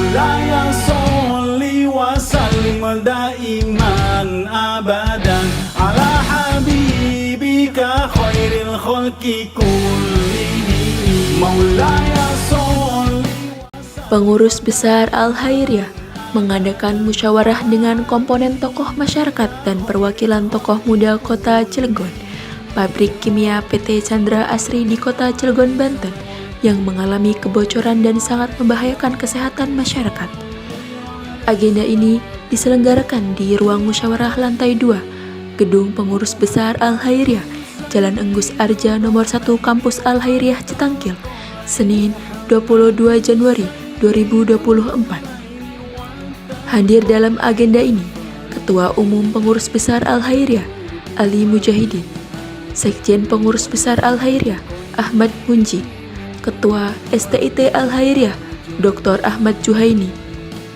مولاي صل وسلم دائما أبدا على حبيبك خير الخلق كلهم مولاي صل. Pengurus besar Al-Khairiyah mengadakan musyawarah dengan komponen tokoh masyarakat dan perwakilan tokoh muda Kota Cilegon, pabrik kimia PT Chandra Asri di Kota Cilegon, Banten, yang mengalami kebocoran dan sangat membahayakan kesehatan masyarakat. Agenda ini diselenggarakan di ruang musyawarah lantai 2, Gedung Pengurus Besar Al-Khairiyah, Jalan Enggus Arja nomor 1 Kampus Al-Khairiyah Citangkil, Senin 22 Januari 2024. Hadir dalam agenda ini Ketua Umum Pengurus Besar Al-Khairiyah Ali Mujahidin, Sekjen Pengurus Besar Al-Khairiyah Ahmad Munji, Ketua STIT Al-Khairiyah Dr. Ahmad Juhaini,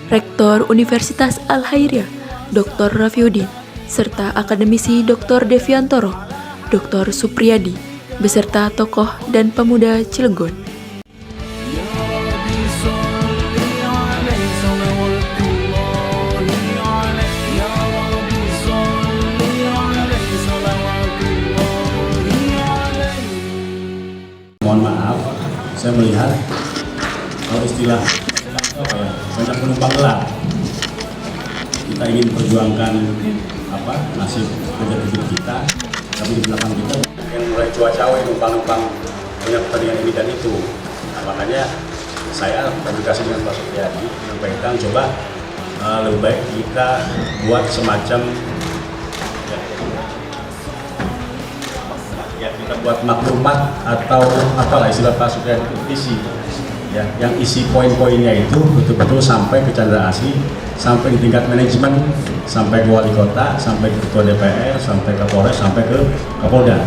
Rektor Universitas Al-Khairiyah Dr. Rafiuddin, serta akademisi Dr. Deviantoro, Dr. Supriyadi, beserta tokoh dan pemuda Cilegon. Mohon maaf, saya melihat kalau istilah banyak penumpang gelap. Kita ingin perjuangkan nasib kerja hidup kita, tapi di belakang kita yang mulai cawe-cawe numpang-numpang punya kepentingan ini dan itu. Nah, makanya saya komunikasi dengan Pak Supriyadi menyampaikan coba lebih baik kita buat semacam kita buat maklumat atau apalah istilah Pak Supriyadi isi ya, yang isi poin-poinnya itu betul-betul sampai ke Chandra Asri, sampai di tingkat manajemen, sampai ke wali kota, sampai ke ketua DPR, sampai ke Kapolres, sampai ke Kapolda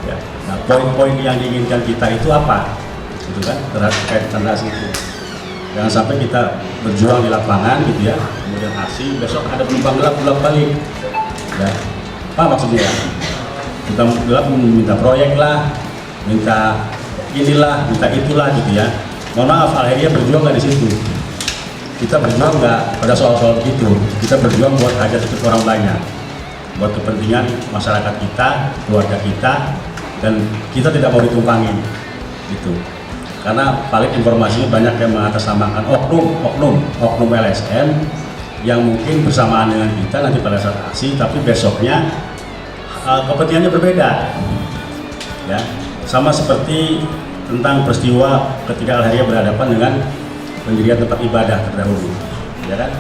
ya. Nah, poin-poin yang diinginkan kita itu apa gitu kan, terkait Chandra Asri itu. Jangan sampai kita berjuang di lapangan gitu ya, kemudian aksi besok ada penumpang gelap balik ya. Apa maksudnya ya? Kita gelap minta proyek lah, minta inilah, minta itulah gitu ya. Mohon maaf, Al-Khairiyah berjuang nggak di situ. Kita berjuang nggak pada soal-soal begitu. Kita berjuang buat hajat hidup orang banyak, buat kepentingan masyarakat kita, keluarga kita, dan kita tidak mau ditumpangin gitu. Karena paling informasinya banyak yang mengatasnamakan oknum LSM yang mungkin bersamaan dengan kita nanti pada saat aksi, tapi besoknya kepentingannya berbeda ya, sama seperti tentang peristiwa ketika Al-Khairiyah berhadapan dengan pendirian tempat ibadah terdahulu ya kan,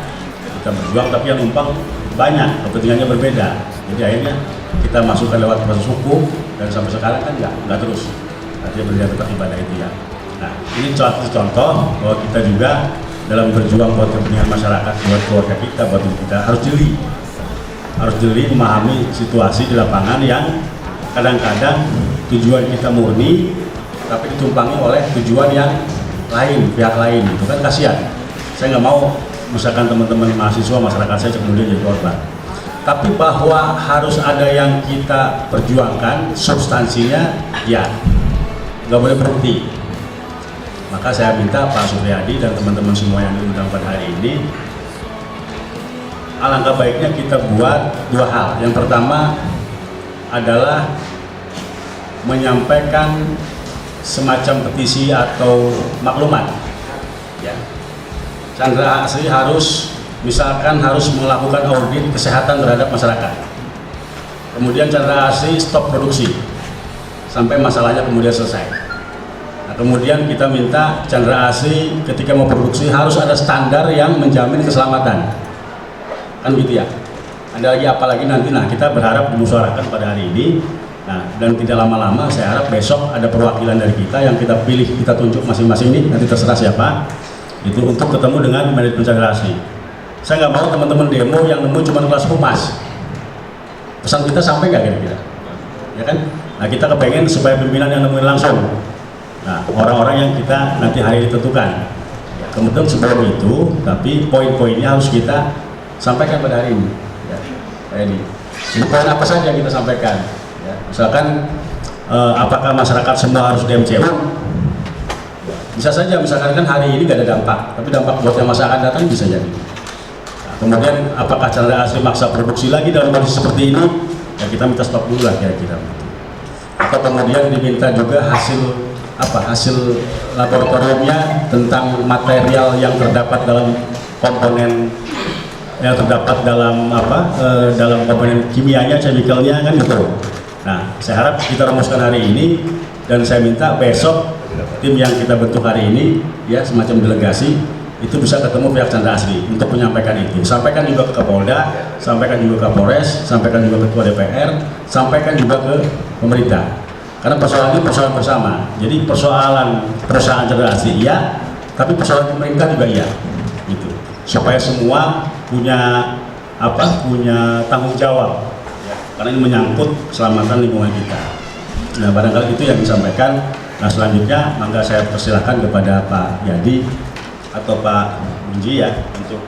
kita berjuang tapi yang numpang banyak, kepentingannya berbeda, jadi akhirnya kita masukkan lewat proses hukum dan sampai sekarang kan nggak terus artinya pendirian tempat ibadah itu ya. Nah, ini contoh bahwa kita juga dalam berjuang buat kepentingan masyarakat, buat keluarga kita, buat kita harus jeli memahami situasi di lapangan yang kadang-kadang tujuan kita murni tapi ditumpangi oleh tujuan yang lain, pihak lain, itu kan kasihan. Saya nggak mau misalkan teman-teman mahasiswa, masyarakat saya kemudian jadi korban. Tapi bahwa harus ada yang kita perjuangkan, substansinya ya nggak boleh berhenti. Maka saya minta Pak Supriyadi dan teman-teman semua yang diundang pada hari ini, alangkah baiknya kita buat dua hal. Yang pertama adalah menyampaikan semacam petisi atau maklumat ya. Chandra Asri harus melakukan audit kesehatan terhadap masyarakat. Kemudian Chandra Asri stop produksi sampai masalahnya kemudian selesai. Nah, kemudian kita minta Chandra Asri ketika mau produksi harus ada standar yang menjamin keselamatan. Kan gitu ya. Ada lagi apalagi nanti, nah kita berharap dimusyawarahkan pada hari ini. Nah, dan tidak lama-lama saya harap besok ada perwakilan dari kita yang kita pilih, kita tunjuk masing-masing ini, nanti terserah siapa itu untuk ketemu dengan manajemen Chandra Asri. Saya nggak mau teman-teman demo yang nemu cuma kelas humas. Pesan kita sampai nggak kira-kira ya kan. Nah, kita kepengen supaya pimpinan yang nemuin langsung, nah orang-orang yang kita nanti hari ditentukan ya, kemudian sebelum itu tapi poin-poinnya harus kita sampaikan pada hari ini ya. Ini poin apa saja yang kita sampaikan ya. Misalkan apakah masyarakat semua harus DMCU Bisa saja misalkan kan hari ini gak ada dampak, tapi dampak buat yang masa akan datang bisa jadi. Nah, kemudian apakah Chandra Asri maksa produksi lagi dalam kondisi seperti ini? Ya kita minta stop dulu lah kira-kira. Atau kemudian diminta juga hasil laboratoriumnya tentang material yang terdapat dalam komponen yang terdapat dalam dalam komponen kimianya, chemicalnya kan gitu. Nah, saya harap kita rumuskan hari ini dan saya minta besok tim yang kita bentuk hari ini ya semacam delegasi itu bisa ketemu pihak Chandra Asri untuk menyampaikan itu. Sampaikan juga ke Kapolda, sampaikan juga ke Kapolres, sampaikan juga ke Ketua DPR, sampaikan juga ke pemerintah. Karena persoalan ini persoalan bersama. Jadi persoalan perusahaan Chandra Asri iya, tapi persoalan pemerintah juga iya. Gitu. Supaya semua punya punya tanggung jawab. Ya. Karena ini menyangkut keselamatan lingkungan kita. Nah, barangkali itu yang disampaikan. Nah, selanjutnya maka saya persilahkan kepada Pak Yadi atau Pak Munji ya untuk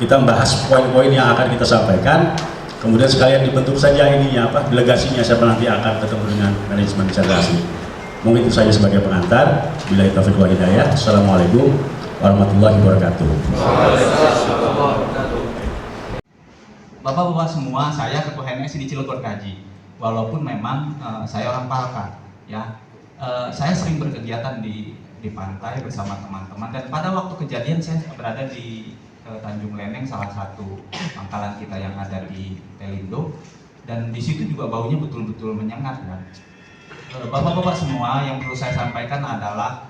kita membahas poin-poin yang akan kita sampaikan. Kemudian sekalian dibentuk saja ininya delegasinya siapa nanti akan ketemu dengan manajemen Chandra Asri. Mungkin itu saja sebagai pengantar. Billahi taufiq wal hidayah. Assalamualaikum warahmatullahi wabarakatuh. Bapak-bapak semua, saya Ketua HMS di Cilegon Kaji. Walaupun memang saya orang Palka, ya. Saya sering berkegiatan di pantai bersama teman-teman dan pada waktu kejadian saya berada di Tanjung Leneng, salah satu pangkalan kita yang ada di Telindo, dan di situ juga baunya betul-betul menyengat kan. Bapak-bapak semua, yang perlu saya sampaikan adalah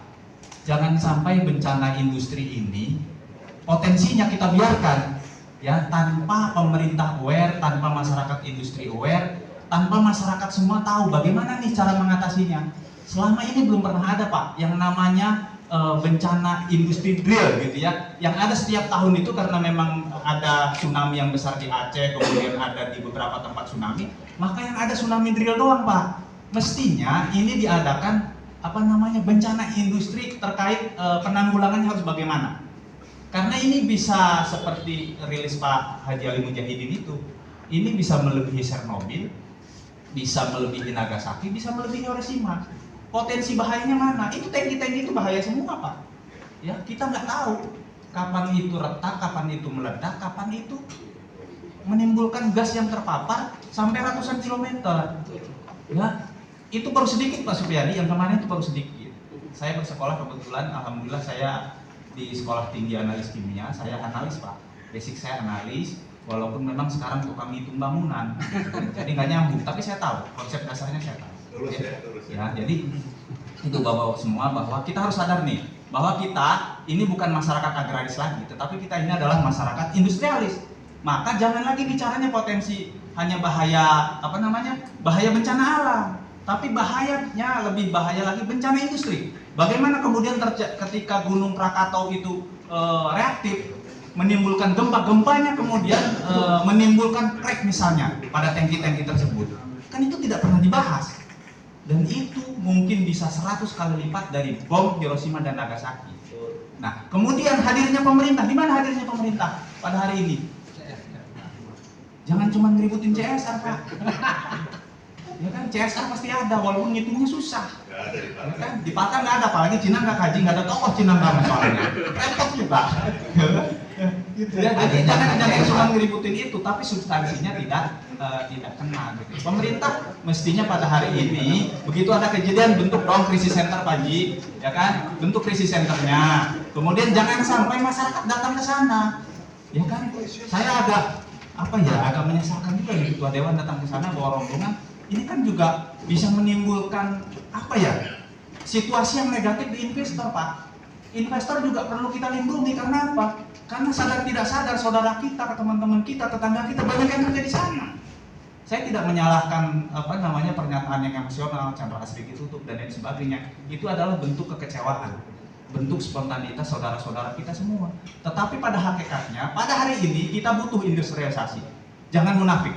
jangan sampai bencana industri ini potensinya kita biarkan ya tanpa pemerintah aware, tanpa masyarakat industri aware, tanpa masyarakat semua tahu bagaimana nih cara mengatasinya. Selama ini belum pernah ada Pak yang namanya bencana industri drill gitu ya. Yang ada setiap tahun itu karena memang ada tsunami yang besar di Aceh, kemudian ada di beberapa tempat tsunami, maka yang ada tsunami drill doang Pak. Mestinya ini diadakan bencana industri terkait penanggulangannya harus bagaimana. Karena ini bisa seperti rilis Pak Haji Ali Mujahidin itu, ini bisa melebihi Chernobyl, bisa melebihi Nagasaki, bisa melebihi Hiroshima. Potensi bahayanya mana? Itu tangki-tangki itu bahaya semua Pak. Ya, kita nggak tahu kapan itu retak, kapan itu meledak, kapan itu menimbulkan gas yang terpapar sampai ratusan kilometer. Ya, itu baru sedikit Pak Supriyadi, yang kemarin itu baru sedikit. Saya bersekolah kebetulan, alhamdulillah saya di sekolah tinggi analis kimia, saya analis Pak. Basic saya analis, walaupun memang sekarang kami hitung bangunan, jadi nggak nyambung. Tapi saya tahu konsep dasarnya, saya tahu. Ya, jadi itu bapak semua bahwa kita harus sadar nih bahwa kita ini bukan masyarakat agraris lagi, tetapi kita ini adalah masyarakat industrialis. Maka jangan lagi bicaranya potensi hanya bahaya bahaya bencana alam, tapi bahayanya lebih bahaya lagi bencana industri. Bagaimana kemudian ketika Gunung Krakatau itu reaktif menimbulkan gempanya kemudian menimbulkan crack misalnya pada tangki-tangki tersebut, kan itu tidak pernah dibahas. Dan itu mungkin bisa 100 kali lipat dari bom Hiroshima dan Nagasaki. Nah, kemudian hadirnya pemerintah, di mana hadirnya pemerintah pada hari ini? Jangan cuma ngeributin CSR Pak. Ya kan, CSR pasti ada, walaupun ngitungnya susah. Ya kan, di Palka nggak ada, apalagi Cina nggak kaji, nggak ada tokoh Cina banget soalnya. Repot juga. Ya, jadi jangan cuma ngeributin itu, tapi substansinya tidak kena gitu. Pemerintah mestinya pada hari ini begitu ada kejadian bentuk dong krisis center Pak Ji, ya kan, bentuk krisis centernya. Kemudian jangan sampai masyarakat datang ke sana, ya kan. Saya agak menyesalkan juga nih ketua dewan datang ke sana bawa rombongan. Ini kan juga bisa menimbulkan situasi yang negatif di investor Pak. Investor juga perlu kita lindungi, karena apa? Karena sadar tidak sadar saudara kita, teman-teman kita, tetangga kita banyak yang kerja di sana. Saya tidak menyalahkan pernyataan yang emosional, Chandra Asri ditutup dan lain sebagainya. Itu adalah bentuk kekecewaan, bentuk spontanitas saudara-saudara kita semua. Tetapi pada hakikatnya, pada hari ini kita butuh industrialisasi. Jangan munafik.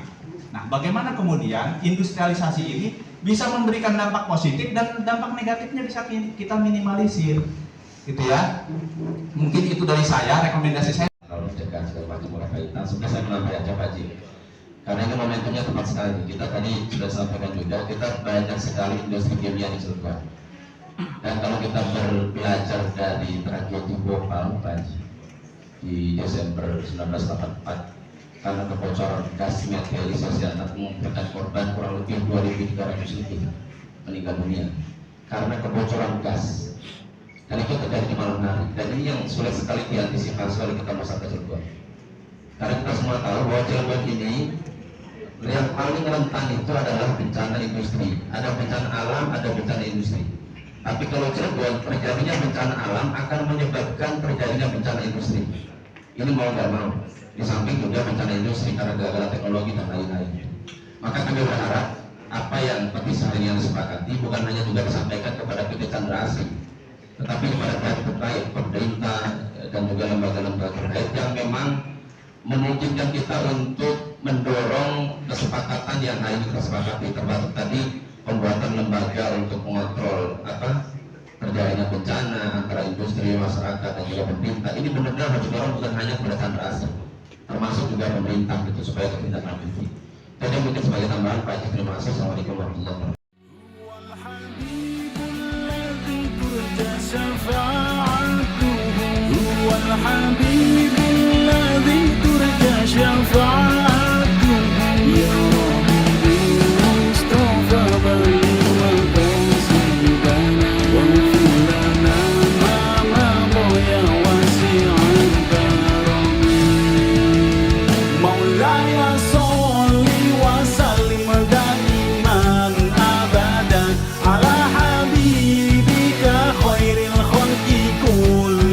Nah, bagaimana kemudian industrialisasi ini bisa memberikan dampak positif dan dampak negatifnya bisa kita minimalisir, gitu ya. Mungkin itu dari saya, rekomendasi saya. Kalau menjaga segala macam berkaitan, sebenarnya saya menambah aja Pak Ji. Karena ini momentumnya tepat sekali. Kita tadi sudah sampaikan juga, kita banyak sekali industri kimia di Cilegon. Dan kalau kita belajar dari tragedi Bhopal di Desember 1984, karena kebocoran gas meteorisasi anak mengumpulkan korban kurang lebih 2.300 lebih meninggal dunia karena kebocoran gas, dan itu terjadi di malam hari. Dan ini yang sulit sekali diantisipasi oleh kita masyarakat Cilegon, karena kita semua tahu bahwa Cilegon ini yang paling rentan itu adalah bencana industri. Ada bencana alam, ada bencana industri. Tapi kalau Cilegon, terjadinya bencana alam akan menyebabkan terjadinya bencana industri. Ini mau nggak mau. Di samping juga bencana industri karena gagal teknologi dan lain-lain. Maka kami berharap apa yang petis hari ini yang disepakati bukan hanya juga disampaikan kepada PT Chandra Asri, tetapi kepada pihak terkait, pemerintah dan juga lembaga-lembaga terkait yang memang memungkinkan kita untuk mendorong kesepakatan yang hari ini kita sepakati, termasuk tadi pembuatan lembaga untuk mengontrol terjadinya bencana antara industri, masyarakat dan juga pemerintah. Ini benar-benar harus didorong bukan hanya kepada Chandra Asri, termasuk juga pemerintah gitu supaya kita lanjuti. Jadi mungkin sebagai tambahan Pak Haji, terima kasih. Assalamualaikum warahmatullahi wabarakatuh. الحبيب الذي ترجى شفاعته يا رب بالمصطفى بلغ مقاصدنا واغفر لنا ما مضى يا واسع الكرم مولاي صل وسلم دائما ابدا على حبيبك خير الخلق كلهم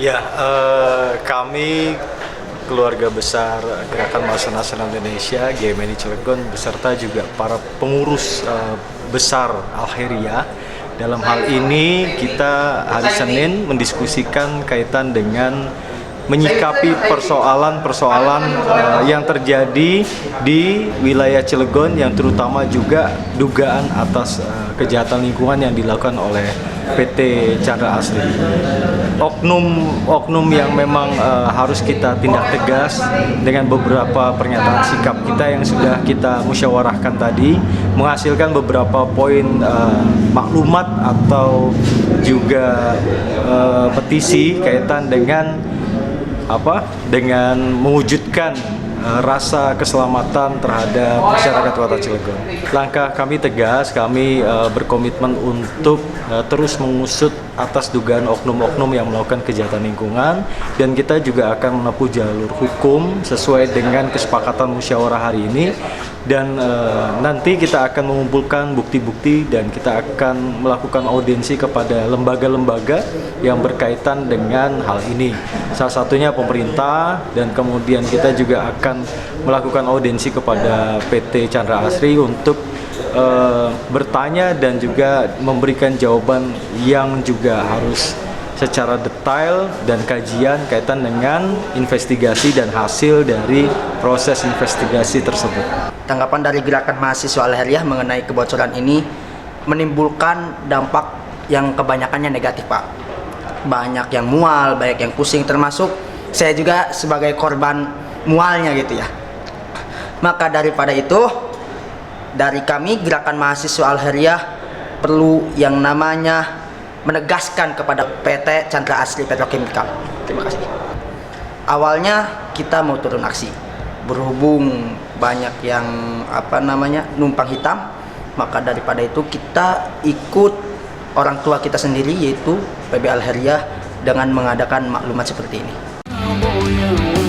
Ya, kami keluarga besar Gerakan Mahasiswa Nasional Indonesia GMNI Cilegon beserta juga para pengurus besar Al-Khairiyah. Dalam hal ini kita hari Senin mendiskusikan kaitan dengan menyikapi persoalan-persoalan yang terjadi di wilayah Cilegon, yang terutama juga dugaan atas kejahatan lingkungan yang dilakukan oleh PT Chandra Asri. Oknum yang memang harus kita tindak tegas dengan beberapa pernyataan sikap kita yang sudah kita musyawarahkan tadi, menghasilkan beberapa poin maklumat atau juga petisi kaitan dengan mewujudkan rasa keselamatan terhadap masyarakat Kota Cilegon. Langkah kami tegas, kami berkomitmen untuk terus mengusut atas dugaan oknum-oknum yang melakukan kejahatan lingkungan, dan kita juga akan menempuh jalur hukum sesuai dengan kesepakatan musyawarah hari ini. Dan nanti kita akan mengumpulkan bukti-bukti dan kita akan melakukan audiensi kepada lembaga-lembaga yang berkaitan dengan hal ini. Salah satunya pemerintah, dan kemudian kita juga akan melakukan audiensi kepada PT Chandra Asri untuk bertanya dan juga memberikan jawaban yang juga harus secara detail dan kajian kaitan dengan investigasi dan hasil dari proses investigasi tersebut. Tanggapan dari Gerakan Mahasiswa Al-Khairiyah mengenai kebocoran ini menimbulkan dampak yang kebanyakannya negatif, Pak. Banyak yang mual, banyak yang pusing, termasuk saya juga sebagai korban mualnya gitu ya. Maka daripada itu, dari kami Gerakan Mahasiswa Al-Khairiyah perlu yang namanya menegaskan kepada PT Chandra Asri Petrochemical. Terima kasih. Awalnya kita mau turun aksi, berhubung banyak yang numpang hitam, maka daripada itu kita ikut orang tua kita sendiri yaitu PB Al Khairiyah dengan mengadakan maklumat seperti ini. Oh, yeah.